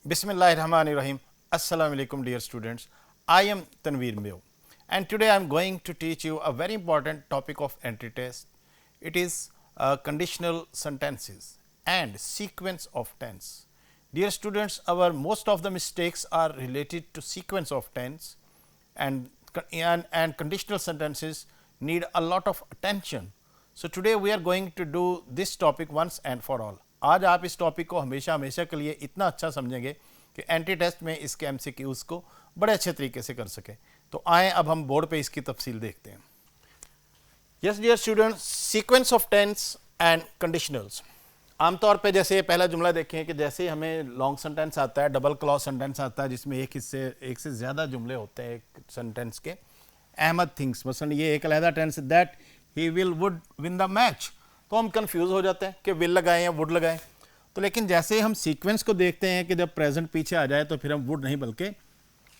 Bismillahirrahmanirrahim. Assalamu alaikum dear students. I am Tanveer Meo and today I am going to teach you a very important topic of entry test. It is conditional sentences and sequence of tense. Dear students, our most of the mistakes are related to sequence of tense and conditional sentences need a lot of attention. So today we are going to do this topic once and for all. आज आप इस topic को हमेशा हमेशा के लिए इतना अच्छा समझेंगे कि एंटी टेस्ट में इसके एमसीक्यूज़ को बड़े अच्छे तरीके से कर सकें। तो आए अब हम बोर्ड पे इसकी तफसील देखते हैं। Yes dear students, sequence of tense and conditionals. आमतौर पे जैसे पहला जुमला देखें कि जैसे हमें लॉन्ग सेंटेंस आता है, डबल क्लॉज सेंटेंस आता है जिसमें एक से ज़्यादा जुमले होते हैं एक सेंटेंस के। अहमद थिंक्स, मसलन ये एक अलहदा tense that he will would win the match, तो हम कंफ्यूज हो जाते हैं कि विल लगाएं या वुड लगाएं। तो लेकिन जैसे हम सीक्वेंस को देखते हैं कि जब प्रेजेंट पीछे आ जाए तो फिर हम वुड नहीं बल्कि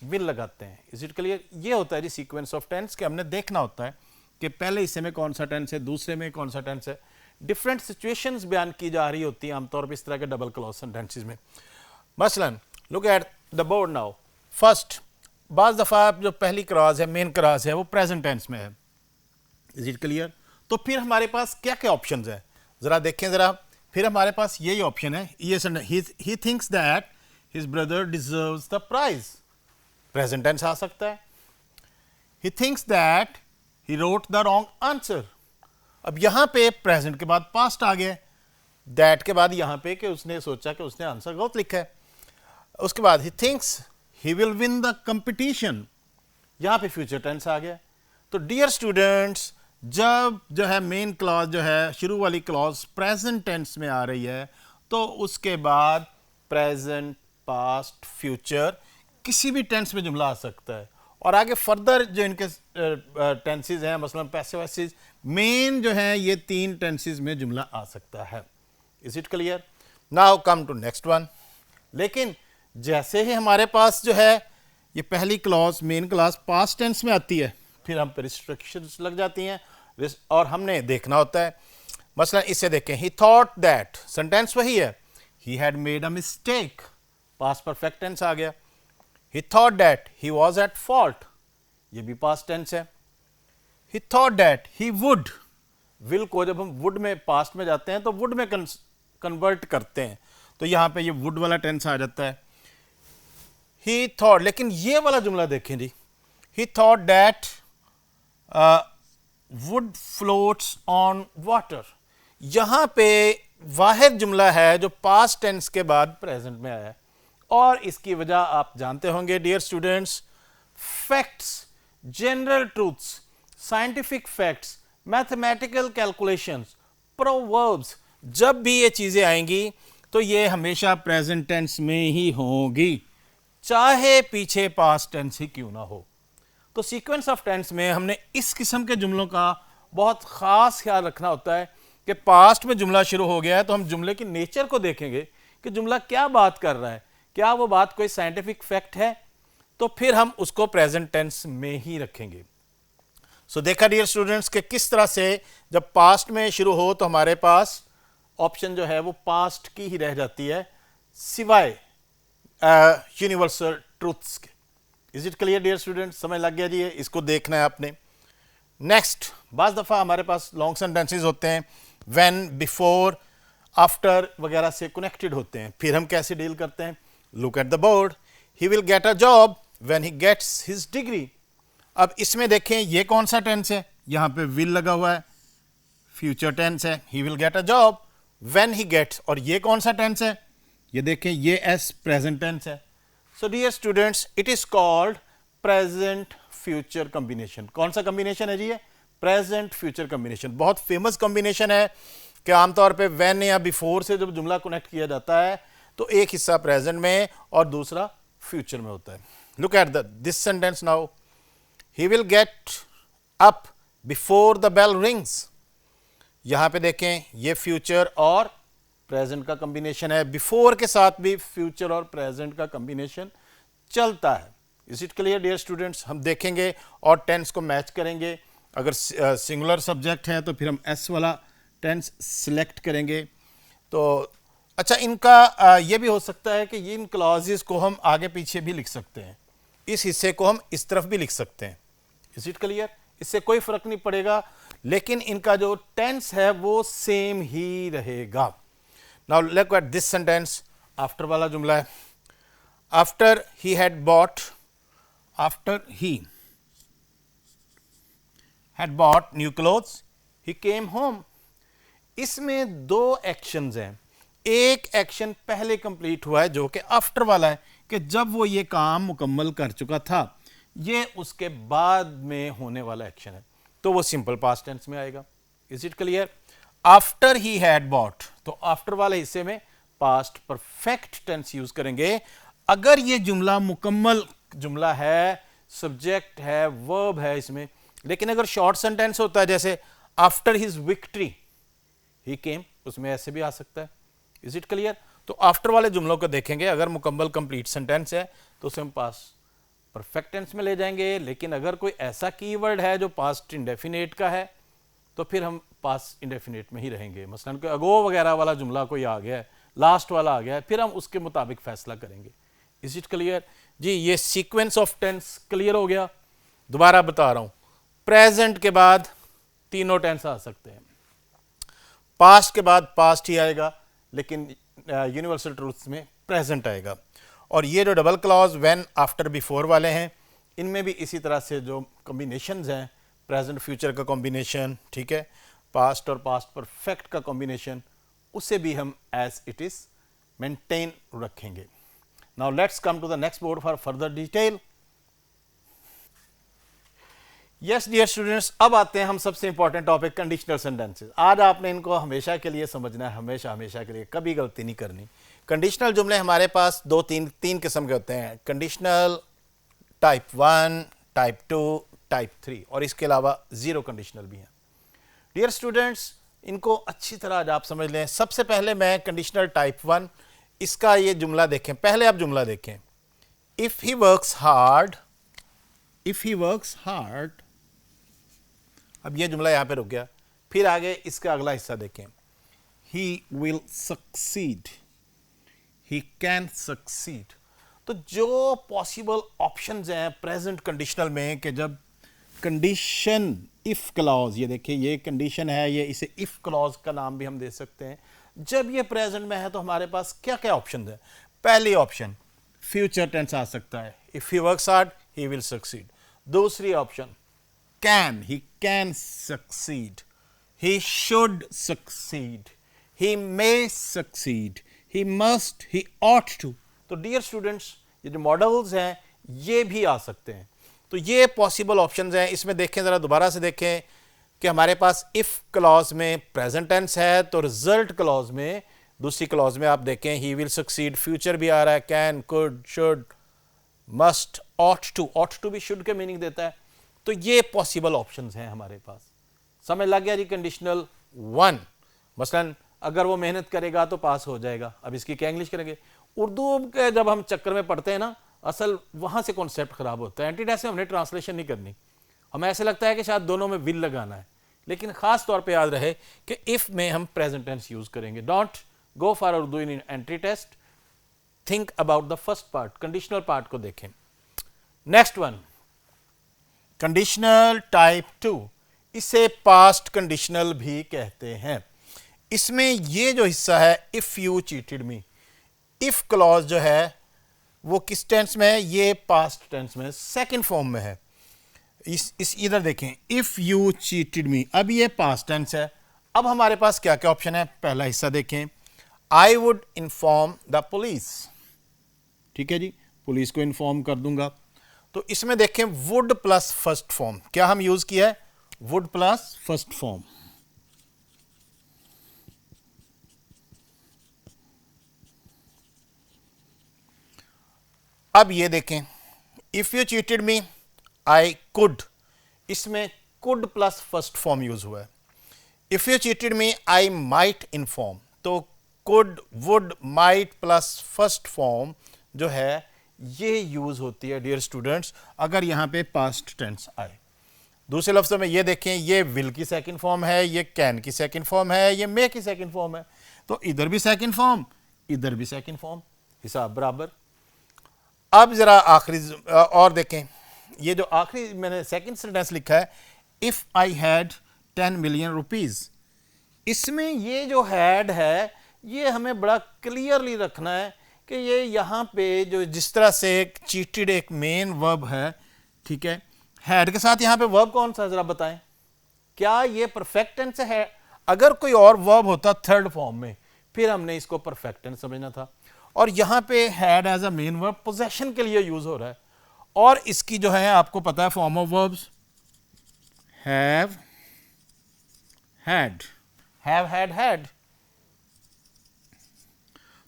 विल लगाते हैं। Is it clear? ये होता है जी सीक्वेंस ऑफ टेंस कि हमने देखना होता है कि पहले हिस्से में कौन सा टेंस है, दूसरे में कौन सा टेंस है। डिफरेंट सिचुएशंस बयान की जा रही होती हैं आमतौर पर इस तरह के डबल क्लॉज सेंटेंसेस में। मसलन look at the board now. First, बाज़ दफ़ा जो पहली क्लॉज है, मेन क्लॉज है, वो प्रेजेंट टेंस में है। Is it clear? तो फिर हमारे पास क्या क्या ऑप्शंस हैं ज़रा देखें ज़रा। फिर हमारे पास यही ऑप्शन है, ये he thinks that his brother deserves the prize, present tense आ सकता है। He thinks that he wrote the wrong answer. अब यहाँ पे प्रेजेंट के बाद पास्ट आ गया, दैट के बाद यहाँ पे कि उसने सोचा कि उसने आंसर गलत लिखा है। उसके बाद he thinks he will win the competition, यहाँ पे फ्यूचर टेंस आ गया। तो डियर स्टूडेंट्स, जब जो है मेन क्लॉज जो है शुरू वाली क्लॉज प्रेजेंट टेंस में आ रही है तो उसके बाद प्रेजेंट, पास्ट, फ्यूचर किसी भी टेंस में जुमला आ सकता है। और आगे फर्दर जो इनके टेंसेस हैं, मसलन पैसिव वॉइसेस, मेन जो है ये तीन टेंसेस में जुमला आ सकता है। Is it clear? Now come to next one. लेकिन जैसे ही हमारे पास जो है ये पहली clause main clause past tense में आती है, फिर हम पर रिस्ट्रिक्शंस लग जाती हैं और हमने देखना होता है। मसलन इसे देखें, ही थॉट दैट, सेंटेंस वही है, he had made a mistake, past perfect tense आ गया। He thought that he was at fault, ये भी पास्ट टेंस है। He thought that he would, will को जब हम वुड में पास्ट में जाते हैं तो वुड में कन्वर्ट करते हैं, तो यहाँ पे ये वुड वाला टेंस आ जाता है। ही थॉट, लेकिन ये वाला जुमला देखें जी, he thought that wood floats on water, यहाँ पे वाहिद जुमला है जो पास्ट टेंस के बाद प्रेजेंट में आया है। और इसकी वजह आप जानते होंगे dear students, facts, general truths, scientific facts, mathematical calculations, proverbs, जब भी ये चीज़ें आएंगी तो ये हमेशा प्रेजेंट टेंस में ही होंगी, चाहे पीछे पास्ट टेंस ही क्यों ना हो। तो सीक्वेंस ऑफ टेंस में हमने इस किस्म के जुमलों का बहुत ख़ास ख्याल रखना होता है कि पास्ट में जुमला शुरू हो गया है तो हम जुमले की नेचर को देखेंगे कि जुमला क्या बात कर रहा है, क्या वो बात कोई साइंटिफिक फैक्ट है, तो फिर हम उसको प्रेजेंट टेंस में ही रखेंगे। सो देखा डियर स्टूडेंट्स कि किस तरह से जब पास्ट में शुरू हो तो हमारे पास ऑप्शन जो है वो पास्ट की ही रह जाती है सिवाय यूनिवर्सल ट्रूथ्स के। Is it clear dear students? समझ लग गया जी? ये इसको देखना है आपने। नेक्स्ट, बाज़ दफ़ा हमारे पास लॉन्ग सेंटेंसेस होते हैं व्हेन, बिफोर, आफ्टर वगैरह से कनेक्टेड होते हैं, फिर हम कैसे डील करते हैं? Look at the board. He will get a job when he gets his degree. अब इसमें देखें ये कौन सा टेंस है, यहाँ पे विल लगा हुआ है, फ्यूचर टेंस है। He will get a job when he gets, और ये कौन सा टेंस है, ये देखें ये एस प्रेजेंट टेंस है। So dear students, it is called present future combination. कौन सा कॉम्बिनेशन है जी? ये प्रेजेंट फ्यूचर कॉम्बिनेशन बहुत फेमस कॉम्बिनेशन है कि आमतौर पे व्हेन या बिफोर से जब जुमला कनेक्ट किया जाता है तो एक हिस्सा प्रेजेंट में और दूसरा फ्यूचर में होता है। Look at this sentence now. He will get up before the bell rings, यहाँ पे देखें ये फ्यूचर और प्रेजेंट का कॉम्बिनेशन है, बिफोर के साथ भी फ्यूचर और प्रेजेंट का कॉम्बिनेशन चलता है। Is it clear dear students? हम देखेंगे और टेंस को मैच करेंगे। अगर सिंगुलर सब्जेक्ट है तो फिर हम एस वाला टेंस सिलेक्ट करेंगे। तो अच्छा, इनका ये भी हो सकता है कि इन क्लॉजेस को हम आगे पीछे भी लिख सकते हैं, इस हिस्से को हम इस तरफ भी लिख सकते हैं। Is it clear? इससे कोई फर्क नहीं पड़ेगा, लेकिन इनका जो टेंस है वो सेम ही रहेगा। Now look at this sentence, after वाला जुमला है। After he had bought, after he had bought new clothes he came home. इसमें दो एक्शंस हैं। एक एक्शन पहले कंप्लीट हुआ है जो कि आफ्टर वाला है, कि जब वो ये काम मुकम्मल कर चुका था। ये उसके बाद में होने वाला एक्शन है, तो वो सिंपल पास्ट टेंस में आएगा। Is it clear? After he had bought, तो आफ्टर वाले हिस्से में पास्ट परफेक्ट टेंस यूज करेंगे। अगर ये जुमला मुकम्मल जुमला है, सब्जेक्ट है, वर्ब है इसमें, लेकिन अगर शॉर्ट सेंटेंस होता है जैसे आफ्टर हिज विक्ट्री ही केम, उसमें ऐसे भी आ सकता है। Is it clear? तो आफ्टर वाले जुमलों को देखेंगे, अगर मुकम्मल कंप्लीट सेंटेंस है तो उसे हम पास परफेक्ट टेंस में ले जाएंगे। लेकिन अगर कोई ऐसा कीवर्ड है जो पास्ट इंडेफिनेट का है तो फिर हम पास्ट इंडेफिनेट में ही रहेंगे। मसलन कोई अगो वगैरह वाला जुमला कोई आ गया है, लास्ट वाला आ गया है, फिर हम उसके मुताबिक फैसला करेंगे। इज इट क्लियर जी? ये सीक्वेंस ऑफ टेंस क्लियर हो गया। दोबारा बता रहा हूं, प्रेजेंट के बाद तीनों टेंस आ सकते हैं, पास्ट के बाद पास्ट ही आएगा, लेकिन यूनिवर्सल ट्रूथ्स में प्रेजेंट आएगा। और ये जो double clause when after before वाले हैं, इनमें भी इसी तरह से जो कॉम्बिनेशंस हैं, प्रेजेंट फ्यूचर का कॉम्बिनेशन, ठीक है, पास्ट और पास्ट परफेक्ट का कॉम्बिनेशन, उसे भी हम एज इट इज मेंटेन रखेंगे। Now let's come to the next board for further detail. Yes dear students, अब आते हैं हम सबसे इंपॉर्टेंट टॉपिक कंडीशनल सेंटेंसेस। आज आपने इनको हमेशा के लिए समझना है, हमेशा हमेशा के लिए, कभी गलती नहीं करनी। कंडीशनल जुमले हमारे पास तीन किस्म के होते हैं, कंडीशनल टाइप 1, टाइप 2, टाइप 3, और इसके अलावा जीरो कंडीशनल भी हैं। डियर स्टूडेंट्स, इनको अच्छी तरह आज आप समझ लें। सबसे पहले मैं कंडीशनल टाइप 1, इसका ये जुमला देखें। पहले आप जुमला देखें, if he works hard, if he works hard. अब ये जुमला यहां पे रुक गया, फिर आगे इसका अगला हिस्सा देखें, he will succeed, he can succeed. तो जो पॉसिबल ऑप्शंस हैं प्रेजेंट कंडीशनल में, कि जब कंडीशन इफ क्लॉज, ये देखिए ये कंडीशन है, ये इसे इफ क्लॉज का नाम भी हम दे सकते हैं। जब ये प्रेजेंट में है तो हमारे पास क्या क्या ऑप्शन है? पहली ऑप्शन फ्यूचर टेंस आ सकता है, if he works hard he will succeed. दूसरी option can, he can succeed, he should succeed, he may succeed, he must, he ought to। तो डियर स्टूडेंट्स, ये जो मॉडल्स हैं ये भी आ सकते हैं। तो ये पॉसिबल ऑप्शंस हैं। इसमें देखें, ज़रा दोबारा से देखें कि हमारे पास इफ क्लॉज में प्रेजेंट टेंस है, तो रिजल्ट क्लॉज में, दूसरी क्लॉज में आप देखें ही विल सक्सीड, फ्यूचर भी आ रहा है, can, could, should, must, ought to भी शुड के मीनिंग देता है। तो ये पॉसिबल ऑप्शंस हैं हमारे पास। समझ लग गया जी? कंडीशनल 1, मसलन अगर वो मेहनत करेगा तो पास हो जाएगा। अब इसकी क्या इंग्लिश करेंगे? उर्दू के जब हम चक्कर में पढ़ते हैं ना, असल वहां से कॉन्सेप्ट खराब होता है। एंटीटेस में हमने ट्रांसलेशन नहीं करनी, हमें ऐसे लगता है कि शायद दोनों में विल लगाना है, लेकिन खास तौर पर याद रहे कि इफ में हम प्रेजेंट टेंस यूज करेंगे। Don't go for Urdu in entry test, think about the first part, conditional part को देखें। नेक्स्ट वन, कंडीशनल टाइप 2, इसे पास्ट कंडीशनल भी कहते हैं। इसमें ये जो हिस्सा है, if you cheated me, if clause जो है वो किस टेंस में है? ये पास्ट टेंस में, सेकंड फॉर्म में है। इस इधर देखें, इफ यू चीटेड मी, अब ये पास्ट टेंस है। अब हमारे पास क्या क्या ऑप्शन है? पहला हिस्सा देखें, I would inform the police, ठीक है जी, पुलिस को इन्फॉर्म कर दूंगा। तो इसमें देखें वुड प्लस फर्स्ट फॉर्म, क्या हम यूज किया है? Would plus first form. अब ये देखें, if you cheated me I could, इसमें could plus first form use हुआ है। If you cheated me I might inform, तो could, would, might plus first form जो है ये यूज होती है डियर स्टूडेंट्स अगर यहां पे पास्ट टेंस आए। दूसरे लफ्जों में ये देखें, ये विल की सेकंड फॉर्म है, ये कैन की सेकंड फॉर्म है, ये मे की सेकंड फॉर्म है। तो इधर भी सेकंड फॉर्म, इधर भी सेकंड फॉर्म, हिसाब बराबर। अब जरा आखिरी और देखें, ये जो आखिरी मैंने सेकंड सेंटेंस लिखा है, if I had 10 million rupees, इसमें ये जो हैड है ये हमें बड़ा क्लियरली रखना है कि ये यहाँ पे जो जिस तरह से एक चीटेड एक मेन वर्ब है, ठीक है, हैड के साथ यहाँ पे वर्ब कौन सा जरा बताएं, क्या ये परफेक्ट टेंस है? अगर कोई और वर्ब होता थर्ड फॉर्म में फिर हमने इसको परफेक्ट टेंस समझना था, और यहाँ पे had as a main verb possession के लिए यूज हो रहा है, और इसकी जो है आपको पता है form of verbs have, had, have had had,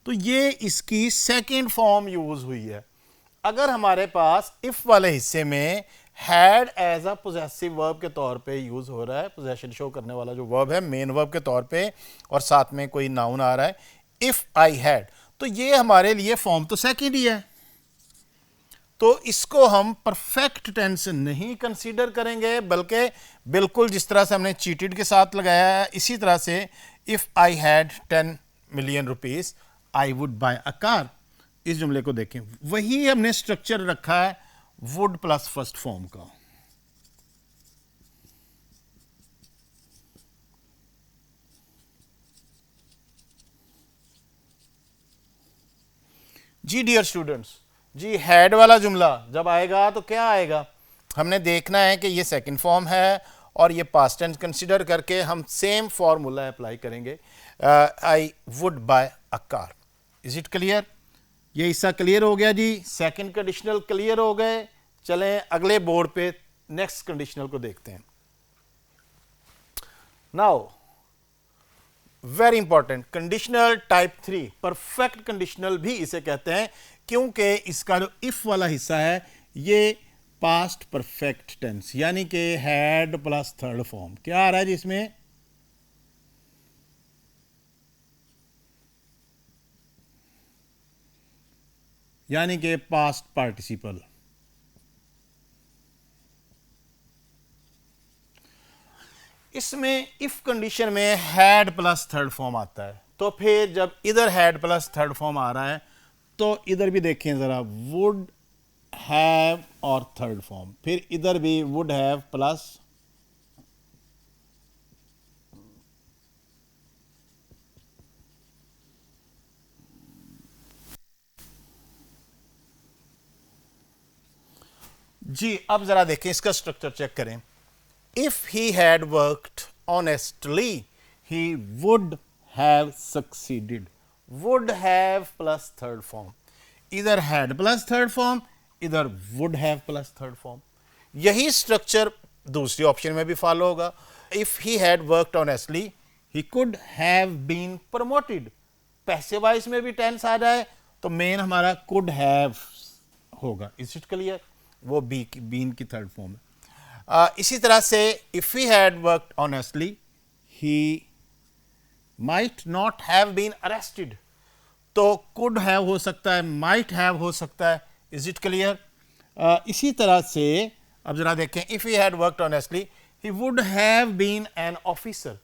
तो ये इसकी सेकेंड फॉर्म यूज हुई है। अगर हमारे पास इफ वाले हिस्से में had as a possessive verb के तौर पे यूज हो रहा है, पोजेशन शो करने वाला जो वर्ब है मेन वर्ब के तौर पे, और साथ में कोई नाउन आ रहा है इफ आई हैड, तो ये हमारे लिए फॉर्म तो सेकेंड ही है, तो इसको हम परफेक्ट टेंस नहीं कंसीडर करेंगे, बल्कि बिल्कुल जिस तरह से हमने चीटेड के साथ लगाया है इसी तरह से if I had 10 million rupees I would buy a car, इस जुमले को देखें, वही हमने स्ट्रक्चर रखा है वुड प्लस फर्स्ट फॉर्म का। जी डियर स्टूडेंट्स, जी हैड वाला जुमला जब आएगा तो क्या आएगा, हमने देखना है कि ये सेकंड फॉर्म है और ये पास्ट टेंस कंसीडर करके हम सेम फॉर्मूला अप्लाई करेंगे, I would buy a car. Is it clear? ये हिस्सा क्लियर हो गया जी, सेकंड कंडीशनल क्लियर हो गए। चलें अगले बोर्ड पे नेक्स्ट कंडीशनल को देखते हैं। Now very important, conditional type 3, perfect conditional भी इसे कहते हैं, क्योंकि इसका जो इफ वाला हिस्सा है ये पास्ट परफेक्ट टेंस यानी कि हैड प्लस थर्ड फॉर्म, क्या आ रहा है जिसमें यानी कि पास्ट पार्टिसिपल। इसमें इफ कंडीशन में हैड प्लस थर्ड फॉर्म आता है, तो फिर जब इधर हैड प्लस थर्ड फॉर्म आ रहा है तो इधर भी देखें जरा, वुड हैव और थर्ड फॉर्म, फिर इधर भी वुड हैव प्लस जी। अब जरा देखें इसका स्ट्रक्चर चेक करें, if he had worked honestly he would have succeeded, would have plus third form, इधर हैड प्लस थर्ड फॉर्म, इधर would have plus third form. यही स्ट्रक्चर दूसरी ऑप्शन में भी फॉलो होगा, if he had worked honestly he could have been promoted, passive voice में भी tense आ जाए तो मेन हमारा कुड हैव होगा। Is it clear? वो बीन की थर्ड फॉर्म है। इसी तरह से if he had worked honestly he might not have been arrested, तो कुड हैव हो सकता है, माइट हैव हो सकता है। Is it clear? इसी तरह से अब जरा देखें, if he had worked honestly he would have been an officer.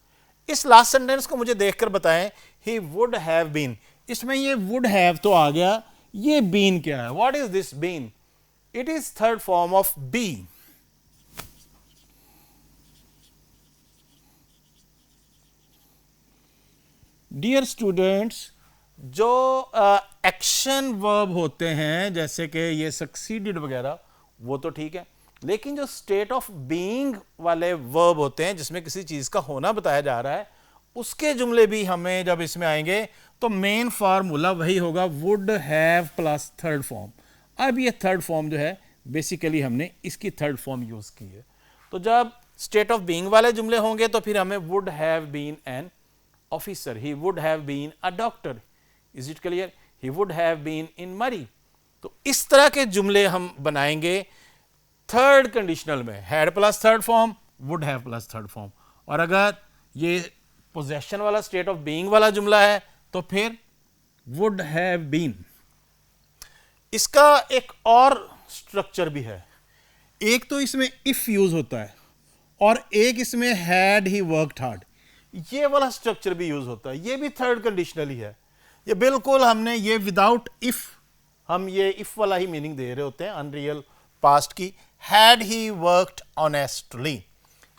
इस लास्ट सेंटेंस को मुझे देखकर बताएं, ही वुड हैव बीन, इसमें ये वुड हैव तो आ गया, ये बीन क्या है? What is this been? It is third form of be. Dear students, जो एक्शन वर्ब होते हैं जैसे कि ये सक्सीडेड वगैरह वो तो ठीक है, लेकिन जो स्टेट ऑफ बीइंग वाले वर्ब होते हैं जिसमें किसी चीज का होना बताया जा रहा है, उसके जुमले भी हमें जब इसमें आएंगे तो मेन फार्मूला वही होगा, would have plus third form. अब ये थर्ड फॉर्म जो है बेसिकली हमने इसकी थर्ड फॉर्म यूज की है, तो जब स्टेट ऑफ बीइंग वाले जुमले होंगे तो फिर हमें would have been an officer, he would have been a doctor. Is it clear? He would have been in Murree. तो इस तरह के जुमले हम बनाएंगे थर्ड कंडीशनल में, had plus third form, would have plus third form. और अगर ये पोजेशन वाला स्टेट ऑफ बीइंग वाला जुमला है तो फिर वुड हैव बीन। इसका एक और स्ट्रक्चर भी है, एक तो इसमें इफ यूज होता है और एक इसमें हैड ही वर्कड हार्ड, ये वाला स्ट्रक्चर भी यूज होता है, ये भी थर्ड कंडीशनल ही है। ये बिल्कुल हमने ये विदाउट इफ, हम ये इफ वाला ही मीनिंग दे रहे होते हैं अनरियल पास्ट की, हैड ही वर्कड ऑनेस्टली,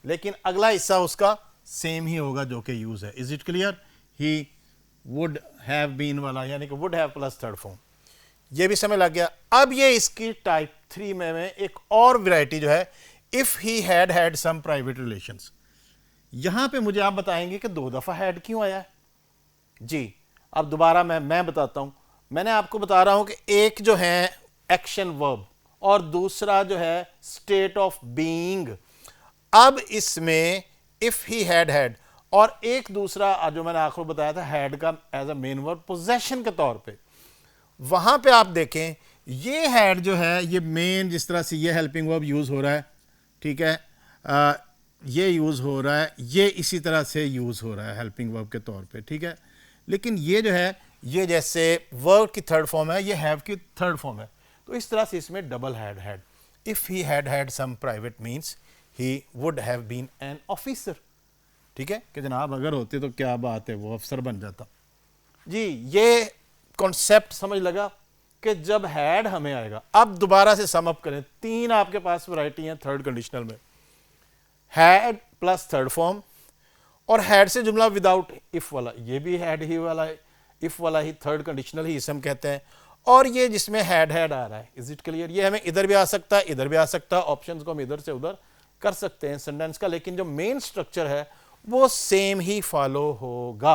लेकिन अगला हिस्सा उसका सेम ही होगा जो कि यूज है। Is it clear? He would have been वाला यानी कि would have plus third form, ये भी समझ लग गया। अब ये इसकी टाइप 3 में एक और वैरायटी जो है, if he had had some private relations. यहां पे मुझे आप बताएंगे कि 2 दफा हैड क्यों आया है जी। अब दोबारा मैं बताता हूं। मैंने आपको बता रहा हूं कि एक जो है एक्शन वर्ब और दूसरा जो है स्टेट ऑफ बीइंग। अब इसमें इफ ही हैड और एक दूसरा जो मैंने आखिर बताया था हैड का as a main verb possession के तौर पे, वहां पे आप देखें ये हैड जो है ये मेन, जिस तरह से ये हेल्पिंग वर्ब यूज हो रहा है, ठीक है, ये यूज हो रहा है, ये इसी तरह से यूज हो रहा है हेल्पिंग वर्ब के तौर पे, ठीक है। लेकिन ये जो है ये जैसे वर्ब की थर्ड फॉर्म है, ये हैव की थर्ड फॉर्म है, तो इस तरह से इसमें double had. If he had had some private means he would have been an officer, ठीक है, कि जनाब अगर होते तो क्या बात है, वो अफसर बन जाता जी। ये कॉन्सेप्ट समझ लगा कि जब हैड हमें आएगा। अब दोबारा से सम अप करें, 3 आपके पास वैरायटी हैं थर्ड कंडीशनल में, हैड प्लस थर्ड फॉर्म, और हैड से जुमला विदाउट इफ वाला, ये भी हैड ही वाला है, इफ वाला ही थर्ड कंडीशनल ही इसे हम कहते हैं, और ये जिसमें हैड आ रहा है। Is it clear? ये हमें इधर भी आ सकता है, इधर भी आ सकता है, ऑप्शंस को हम इधर से उधर कर सकते हैं सेंटेंस का, लेकिन जो मेन स्ट्रक्चर है वो सेम ही फॉलो होगा।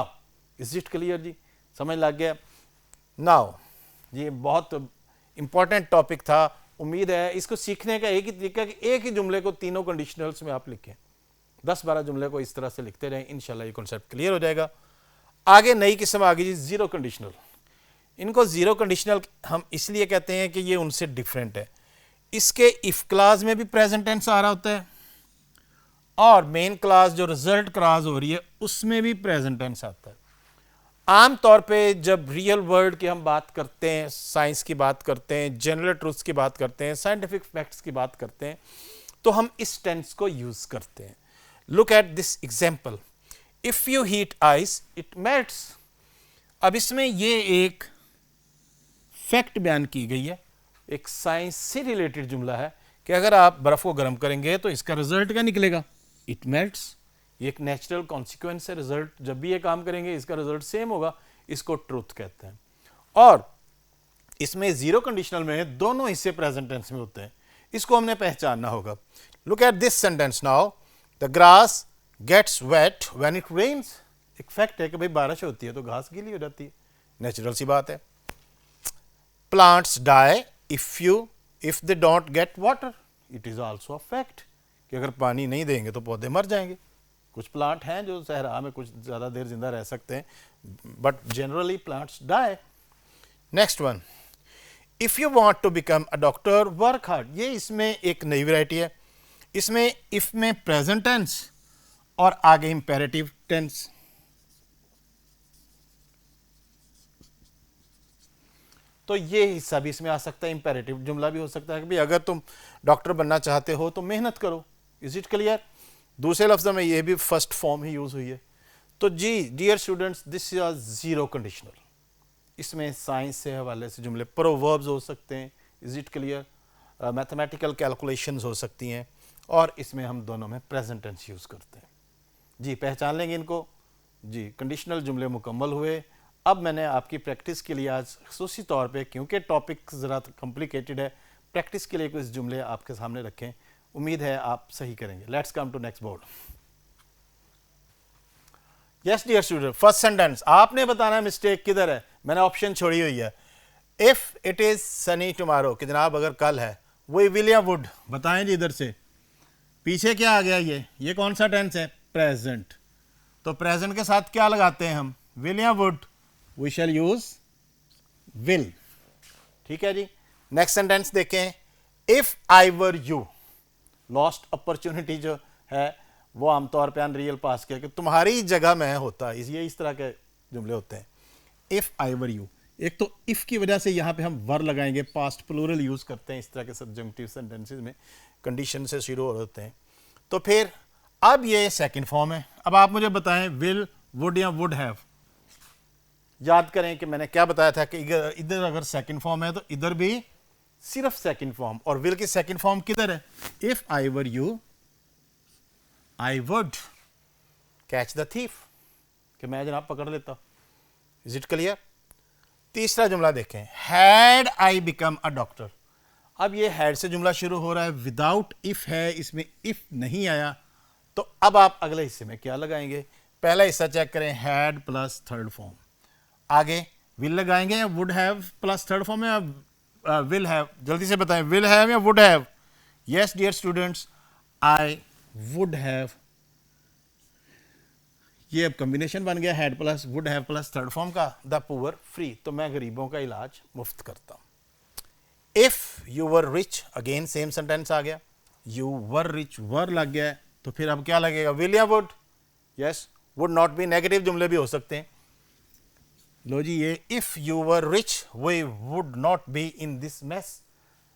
इज इट क्लियर जी? समझ लग गया? नाउ ये बहुत इंपॉर्टेंट टॉपिक था। उम्मीद है इसको सीखने का एक ही तरीका कि एक ही जुमले को तीनों कंडीशनल्स में आप लिखें, 10-12 जुमले को इस तरह से लिखते रहें, इंशाल्लाह ये कॉन्सेप्ट क्लियर हो जाएगा। आगे नई किस्म आ गई जी जीरो कंडीशनल। इनको जीरो कंडीशनल हम इसलिए कहते हैं कि ये उनसे डिफरेंट है। इसके इफ क्लास में भी प्रेजेंट टेंस आ रहा होता है और मेन क्लास जो रिजल्ट क्लास हो रही है उसमें भी प्रेजेंट टेंस आता है। आमतौर पे जब रियल वर्ल्ड की हम बात करते हैं, साइंस की बात करते हैं, जनरल ट्रूथ्स की बात करते हैं, साइंटिफिक फैक्ट्स की बात करते हैं, तो हम इस टेंस को यूज करते हैं। Look at this example, if you heat ice it melts. अब इसमें ये एक फैक्ट बयान की गई है, एक साइंस से रिलेटेड जुमला है कि अगर आप बर्फ को गर्म करेंगे तो इसका रिजल्ट क्या निकलेगा? It melts. ये एक नेचुरल कॉन्सिक्वेंस है, रिजल्ट जब भी ये काम करेंगे इसका रिजल्ट सेम होगा, इसको ट्रूथ कहते हैं। और इसमें जीरो कंडीशनल में दोनों हिस्से प्रेजेंट टेंस में होते हैं, इसको हमने पहचानना होगा। Look at this sentence now, the grass gets wet when it rains. एक फैक्ट है कि भाई बारिश होती है तो घास गीली हो जाती है, नेचुरल सी बात है। Plants die if they don't get water, it is also a fact कि अगर पानी नहीं देंगे तो पौधे मर जाएंगे। कुछ प्लांट हैं जो सहरा में कुछ ज़्यादा देर जिंदा रह सकते हैं, but generally plants die. Next one, if you want to become a doctor work hard. ये इसमें एक नई वैरायटी है, इसमें इफ में प्रेजेंट टेंस और आगे इंपेरेटिव टेंस। तो ये हिस्सा भी इसमें आ सकता है, इंपेरेटिव जुमला भी हो सकता है कि भाई अगर तुम डॉक्टर बनना चाहते हो तो मेहनत करो। Is it clear? दूसरे लफ्ज़ों में ये भी फर्स्ट फॉर्म ही यूज हुई है। तो जी dear students, this is zero conditional. इसमें साइंस से हवाले से जुमले, प्रोवर्ब्स हो सकते हैं, is it clear, mathematical calculations हो सकती हैं, और इसमें हम दोनों में प्रेजेंट टेंस यूज़ करते हैं। जी पहचान लेंगे इनको। जी कंडीशनल जुमले मुकम्मल हुए। अब मैंने आपकी प्रैक्टिस के लिए आज खसूसी तौर पे, क्योंकि टॉपिक ज़रा कॉम्प्लिकेटेड है, प्रैक्टिस के लिए कुछ जुमले आपके सामने रखें, उम्मीद है आप सही करेंगे। Let's come to next board. Yes dear student, first sentence आपने बताना मिस्टेक किधर है, मैंने ऑप्शन छोड़ी हुई है। If it is Sunny tomorrow, कि जनाब अगर कल है, वो विलियम वुड, बताएं जी इधर से पीछे क्या आ गया, ये कौन सा टेंस है? प्रेजेंट। तो प्रेजेंट के साथ क्या लगाते हैं हम? Will would, we shall use will. ठीक है जी। नेक्स्ट सेंटेंस देखें, if I were you. Lost opportunity जो है वो आमतौर पे अनरियल पास किया कि तुम्हारी जगह मैं होता, ये इस तरह के जुमले होते हैं। इफ आई वर यू, एक तो इफ की वजह से यहाँ पे हम वर लगाएंगे, पास्ट प्लूरल यूज करते हैं इस तरह के सब्जेक्टिव सेंटेंसेस में, कंडीशन से शुरू होते हैं। तो फिर अब ये सेकंड फॉर्म है। अब आप मुझे बताएं विल, वुड या वुड हैव, याद करें कि मैंने क्या बताया था कि इधर अगर सेकंड फॉर्म है तो इधर भी सिर्फ सेकंड फॉर्म, और विल की सेकंड फॉर्म किधर है? If I were you I would catch the thief, कि मैं जनाब पकड़ लेता। Is it clear? तीसरा जुमला देखें, had I become a doctor. अब ये हैड से जुमला शुरू हो रहा है, विदाउट इफ है, इसमें इफ नहीं आया, तो अब आप अगले हिस्से में क्या लगाएंगे? पहला हिस्सा चेक करें, हैड प्लस थर्ड फॉर्म, आगे विल लगाएंगे या would have plus third form या विल हैव? जल्दी से बताएं, विल हैव या would have? Yes dear students, I would have, ये अब कॉम्बिनेशन बन गया had plus would have plus third form का, द पुअर फ्री, तो मैं गरीबों का इलाज मुफ्त करता हूं। If you were rich, again same sentence आ गया, यू वर रिच, वर लग गया है, तो फिर अब क्या लगेगा? विल या वुड? यस, वुड नॉट भी, नेगेटिव जुमले भी हो सकते हैं। लो जी, ये if you were rich we would not be in this mess.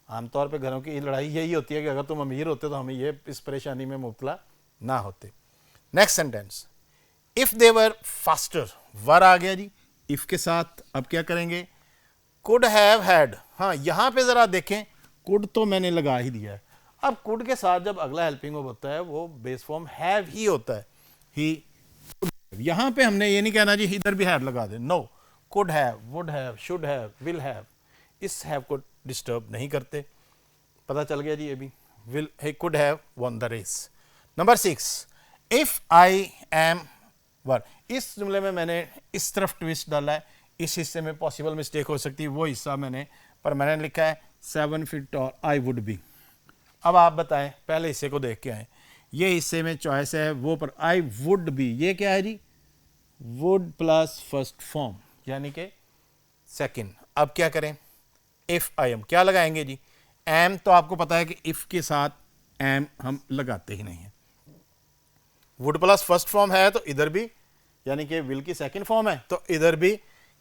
आमतौर पे घरों की लड़ाई यही होती है कि अगर तुम अमीर होते तो हमें ये इस परेशानी में मुब्तला ना होते। Next sentence, if they were faster, were आ गया जी इफ के साथ, अब क्या करेंगे? Could have had. हाँ, यहां पे जरा देखें, कुड तो मैंने लगा ही दिया है। अब कुड के साथ जब अगला हेल्पिंग वर्ब होता है वो बेस फॉर्म हैव ही होता है, ही। यहां पे हमने ये नहीं कहना जी इधर भी हैव लगा दे, no, could have, would have, should have, will have, इस हैव को डिस्टर्ब नहीं करते। पता चल गया जी ये भी, will, he could have won the race. Number 6, if I am were, इस जुमले में मैंने इस तरफ ट्विस्ट डाला है, इस हिस्से में पॉसिबल मिस्टेक हो सकती है, वो हिस्सा मैंने परमानेंट लिखा है 7 feet tall I would be. अब आप बताएं, पहले हिस्से को देख के आए, ये हिस्से में चॉइस है वो, पर आई वुड बी, ये क्या है जी? वुड प्लस फर्स्ट फॉर्म, यानी कि सेकंड। अब क्या करें? इफ आई एम, क्या लगाएंगे जी? एम, तो आपको पता है कि इफ के साथ एम हम लगाते ही नहीं है। वुड प्लस फर्स्ट फॉर्म है तो इधर भी, यानी कि विल की सेकंड फॉर्म है तो इधर भी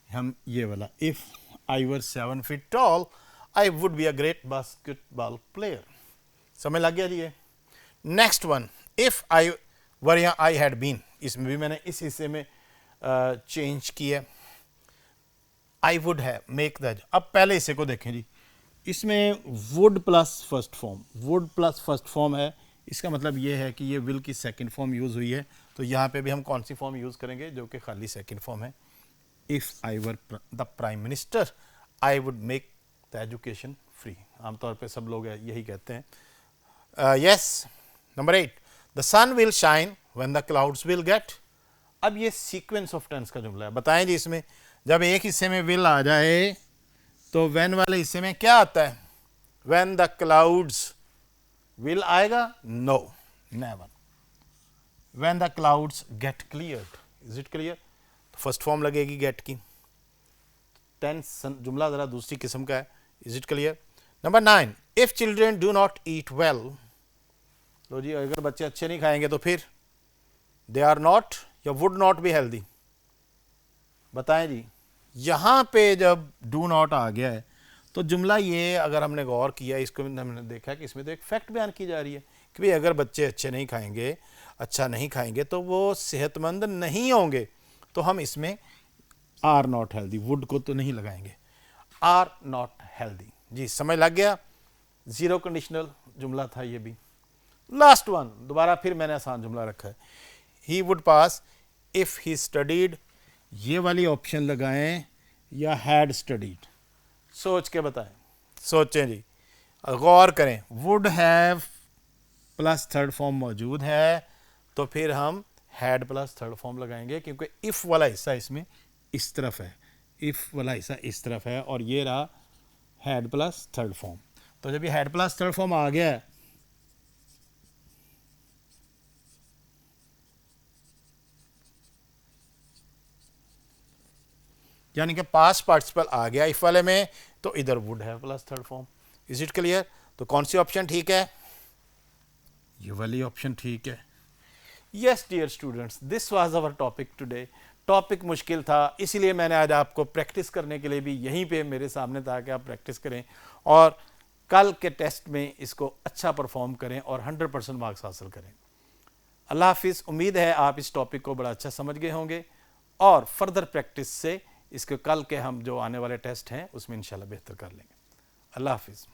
हम ये वाला, if I were 7 feet tall I would be a great basketball player. समझ लग गया जी ये? नेक्स्ट वन, इफ आई वर या आई हैड बीन, इसमें भी मैंने इस हिस्से में चेंज किया, आई वुड हैव, मेक दैट। अब पहले हिस्से को देखें जी, इसमें would plus first form, would plus first form है, इसका मतलब ये है कि ये विल की सेकंड फॉर्म यूज़ हुई है, तो यहाँ पे भी हम कौन सी फॉर्म यूज़ करेंगे? जो कि खाली सेकंड फॉर्म है। If I were the prime minister I would make the education free. आमतौर पे सब लोग यही कहते हैं। Yes. Number 8, the sun will shine when the clouds will get. अब ये सीक्वेंस ऑफ टेंस का जुमला है, बताएं जी इसमें जब एक हिस्से में विल आ जाए तो व्हेन वाले हिस्से में क्या आता है? व्हेन द क्लाउड्स विल आएगा? No, never. When the clouds get cleared, is it clear? तो फर्स्ट फॉर्म लगेगी गेट की। टेंस जुमला जरा दूसरी किस्म का है, is it clear? Number 9, if children do not eat well, तो जी अगर बच्चे अच्छे नहीं खाएंगे तो फिर दे आर नॉट या वुड नॉट बी हेल्दी। बताएं जी, यहां पे जब डू नॉट आ गया है तो जुमला ये, अगर हमने गौर किया इसको, हमने देखा कि इसमें तो एक फैक्ट बयान की जा रही है कि भाई अगर बच्चे अच्छे नहीं खाएंगे, अच्छा नहीं खाएंगे तो वो सेहतमंद नहीं होंगे, तो हम इसमें आर नॉट हेल्दी, वुड को तो नहीं लगाएंगे, आर नॉट हेल्दी। जी समझ लग गया? जीरो कंडीशनल जुमला था ये भी। लास्ट वन, दोबारा फिर मैंने आसान जुमला रखा है, he would pass if he studied, ये वाली ऑप्शन लगाएं या हैड स्टडीड? सोच के बताएं, सोचें जी, गौर करें। Would have plus third form मौजूद है तो फिर हम हैड प्लस थर्ड फॉर्म लगाएंगे, क्योंकि इफ वाला हिस्सा इसमें इस तरफ है, इफ वाला हिस्सा इस तरफ है, और ये रहा हैड प्लस थर्ड फॉर्म। तो जब ये हैड प्लस थर्ड फॉर्म आ गया है यानी कि पास्ट पार्टिसिपल आ गया इफ वाले में, तो इधर would have plus third form. Is it clear? तो कौन सी ऑप्शन ठीक है? ये वाली ऑप्शन ठीक है। Yes dear students, this was our topic today. Topic मुश्किल था, इसीलिए मैंने आज आपको प्रैक्टिस करने के लिए भी यहीं पे मेरे सामने था कि आप प्रैक्टिस करें और कल के टेस्ट में इसको अच्छा परफॉर्म करें और 100% मार्क्स हासिल करें। अल्लाह हाफिज़। उम्मीद है आप इस टॉपिक को बड़ा अच्छा समझ गए होंगे और फर्दर प्रैक्टिस से इसके कल के हम जो आने वाले टेस्ट हैं उसमें इंशाल्लाह बेहतर कर लेंगे। अल्लाह हाफिज़।